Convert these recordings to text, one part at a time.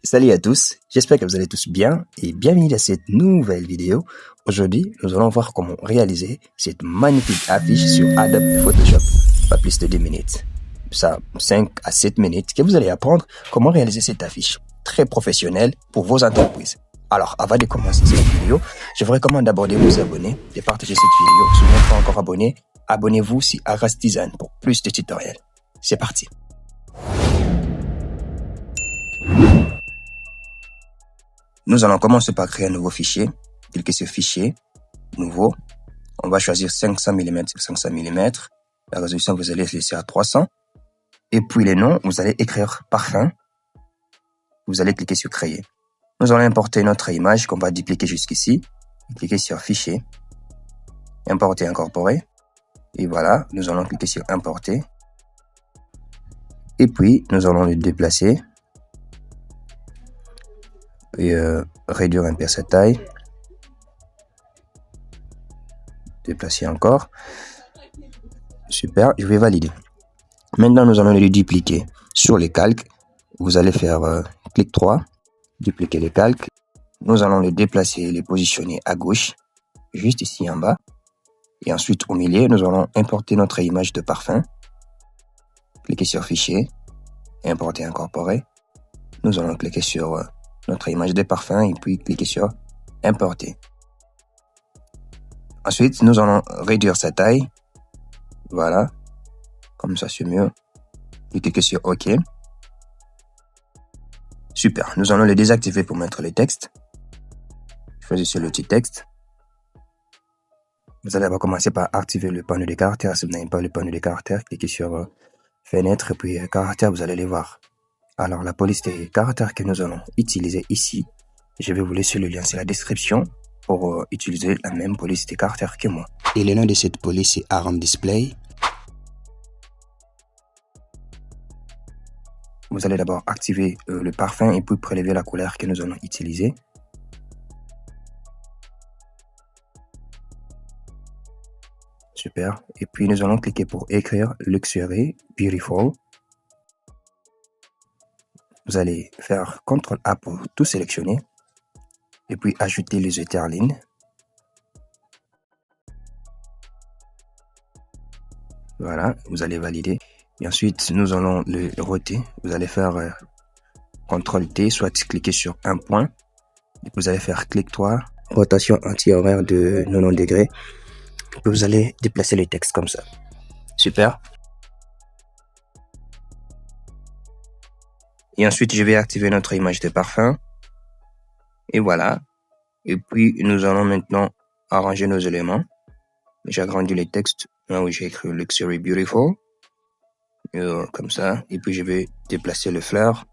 Salut à tous, j'espère que vous allez tous bien et bienvenue à cette nouvelle vidéo. Aujourd'hui, nous allons voir comment réaliser cette magnifique affiche sur Adobe Photoshop. Pas plus de 2 minutes. Ça, 5 à 7 minutes que vous allez apprendre comment réaliser cette affiche très professionnelle pour vos entreprises. Alors, avant de commencer cette vidéo, je vous recommande d'abord de vous abonner, de partager cette vidéo. Si vous n'êtes pas encore abonné, abonnez-vous sur Arastizan pour plus de tutoriels. C'est parti. Nous allons commencer par créer un nouveau fichier. Cliquez sur Fichier, Nouveau. On va choisir 500 mm sur 500 mm. La résolution, vous allez laisser à 300. Et puis les noms, vous allez écrire Parfum. Vous allez cliquer sur Créer. Nous allons importer notre image qu'on va dupliquer jusqu'ici. Cliquez sur Fichier, Importer, Incorporer. Et voilà, nous allons cliquer sur Importer. Et puis, nous allons le déplacer. Et réduire un peu sa taille, déplacer encore, super, je vais valider. Maintenant nous allons le dupliquer sur les calques. Vous allez faire clic droit, dupliquer les calques, nous allons le déplacer et les positionner à gauche, juste ici en bas, et ensuite au milieu nous allons importer notre image de parfum, cliquer sur Fichier, Importer, Incorporer, nous allons cliquer sur notre image de parfum et puis cliquer sur Importer. Ensuite, nous allons réduire sa taille. Voilà. Comme ça, c'est mieux. Cliquez sur OK. Super. Nous allons le désactiver pour mettre le texte. Choisissez l'outil texte. Vous allez d'abord commencer par activer le panneau de caractères. Si vous n'avez pas le panneau de caractères, cliquez sur Fenêtre et puis caractères, vous allez les voir. Alors, la police des caractères que nous allons utiliser ici, je vais vous laisser le lien sur la description pour utiliser la même police des caractères que moi. Et le nom de cette police est Aram Display. Vous allez d'abord activer le parfum et puis prélever la couleur que nous allons utiliser. Super. Et puis nous allons cliquer pour écrire Luxury Beautiful. Vous allez faire CTRL-A pour tout sélectionner. Et puis ajouter les éterlines. Voilà, vous allez valider. Et ensuite, nous allons le roter. Vous allez faire CTRL-T, soit cliquer sur un point. Et vous allez faire clic droit, rotation anti-horaire de 90 degrés. Et puis vous allez déplacer le texte comme ça. Super. Et ensuite, je vais activer notre image de parfum. Et voilà. Et puis, nous allons maintenant arranger nos éléments. J'agrandis les textes. Là où j'ai écrit Luxury Beautiful. Comme ça. Et puis, je vais déplacer le fleur.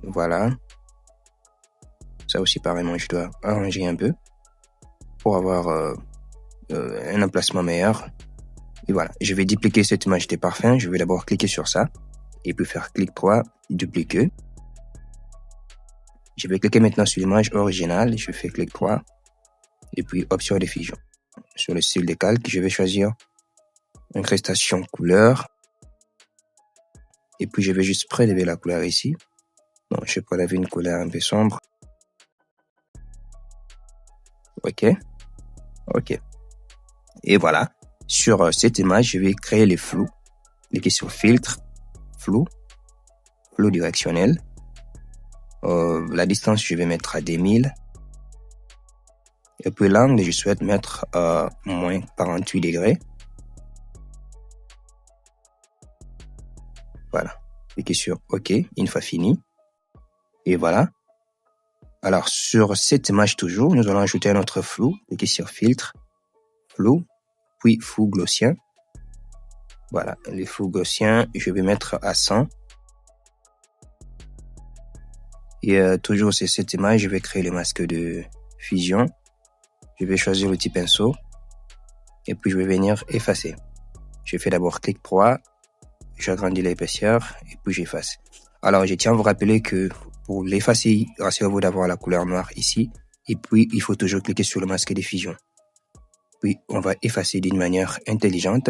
Voilà. Ça aussi, pareillement, je dois arranger un peu pour avoir un emplacement meilleur. Et voilà. Je vais dupliquer cette image de parfum. Je vais d'abord cliquer sur ça. Et puis faire clic droit, dupliquer. Je vais cliquer maintenant sur l'image originale. Je fais clic droit. Et puis option de fusion. Sur le style de calque, je vais choisir incrustation couleur. Et puis je vais juste prélever la couleur ici. Donc je prélève une couleur un peu sombre. OK. OK. Et voilà. Sur cette image, je vais créer les flous. Cliquez sur filtre, flou, flou directionnel. La distance, je vais mettre à 2000. Et puis l'angle, je souhaite mettre à moins 48 degrés. Voilà. Cliquez sur OK, une fois fini. Et voilà. Alors, sur cette image toujours, nous allons ajouter un autre flou. Cliquez sur Filtre, Flou, puis Flou gaussien. Voilà, les flous gaussiens, je vais mettre à 100. Et toujours sur cette image, je vais créer le masque de fusion. Je vais choisir l'outil pinceau. Et puis, je vais venir effacer. Je fais d'abord clic droit. J'agrandis l'épaisseur. Et puis, j'efface. Alors, je tiens à vous rappeler que pour l'effacer, rassurez-vous d'avoir la couleur noire ici. Et puis, il faut toujours cliquer sur le masque de fusion. Puis, on va effacer d'une manière intelligente.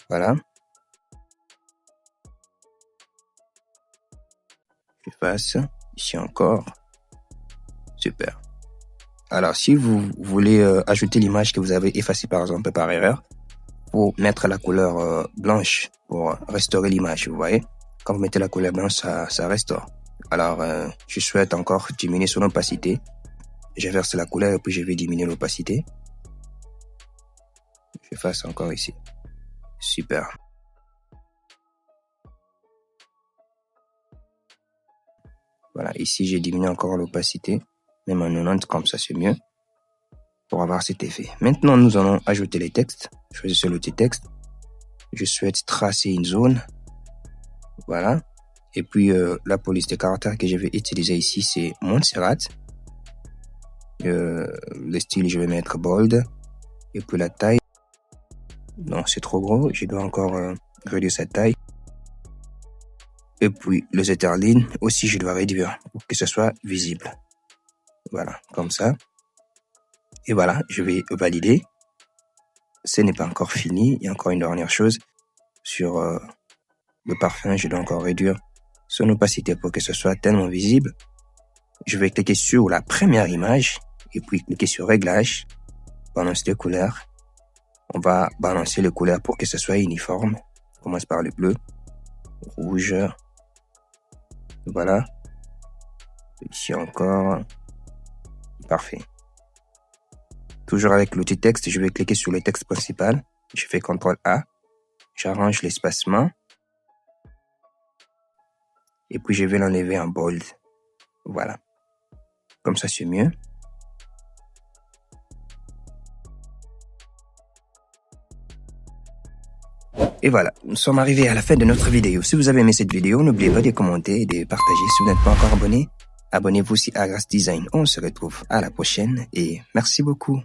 Voilà. J'efface. Ici encore. Super. Alors, si vous voulez ajouter l'image que vous avez effacée par exemple par erreur, pour mettre la couleur blanche pour restaurer l'image, vous voyez. Quand vous mettez la couleur blanche, ça restaure. Alors, je souhaite encore diminuer son opacité. J'inverse la couleur et puis je vais diminuer l'opacité. J'efface encore ici. Super. Voilà, ici j'ai diminué encore l'opacité. Même en 90, comme ça c'est mieux. Pour avoir cet effet. Maintenant, nous allons ajouter les textes. Choisissez l'outil texte. Je souhaite tracer une zone. Voilà. Et puis, la police de caractères que je vais utiliser ici, c'est Montserrat. Le style, je vais mettre bold. Et puis la taille. Non, c'est trop gros. Je dois encore réduire sa taille. Et puis, le zetterline aussi, je dois réduire pour que ce soit visible. Voilà, comme ça. Et voilà, je vais valider. Ce n'est pas encore fini. Il y a encore une dernière chose. Sur le parfum, je dois encore réduire son opacité pour que ce soit tellement visible. Je vais cliquer sur la première image et puis cliquer sur réglage, balance de couleurs. On va balancer les couleurs pour que ce soit uniforme. On commence par le bleu, rouge. Voilà. Ici encore. Parfait. Toujours avec l'outil texte, je vais cliquer sur le texte principal. Je fais CTRL A. J'arrange l'espacement. Et puis je vais l'enlever en bold. Voilà. Comme ça, c'est mieux. Et voilà, nous sommes arrivés à la fin de notre vidéo. Si vous avez aimé cette vidéo, n'oubliez pas de commenter et de partager. Si vous n'êtes pas encore abonné, abonnez-vous aussi à Grass Design. On se retrouve à la prochaine et merci beaucoup.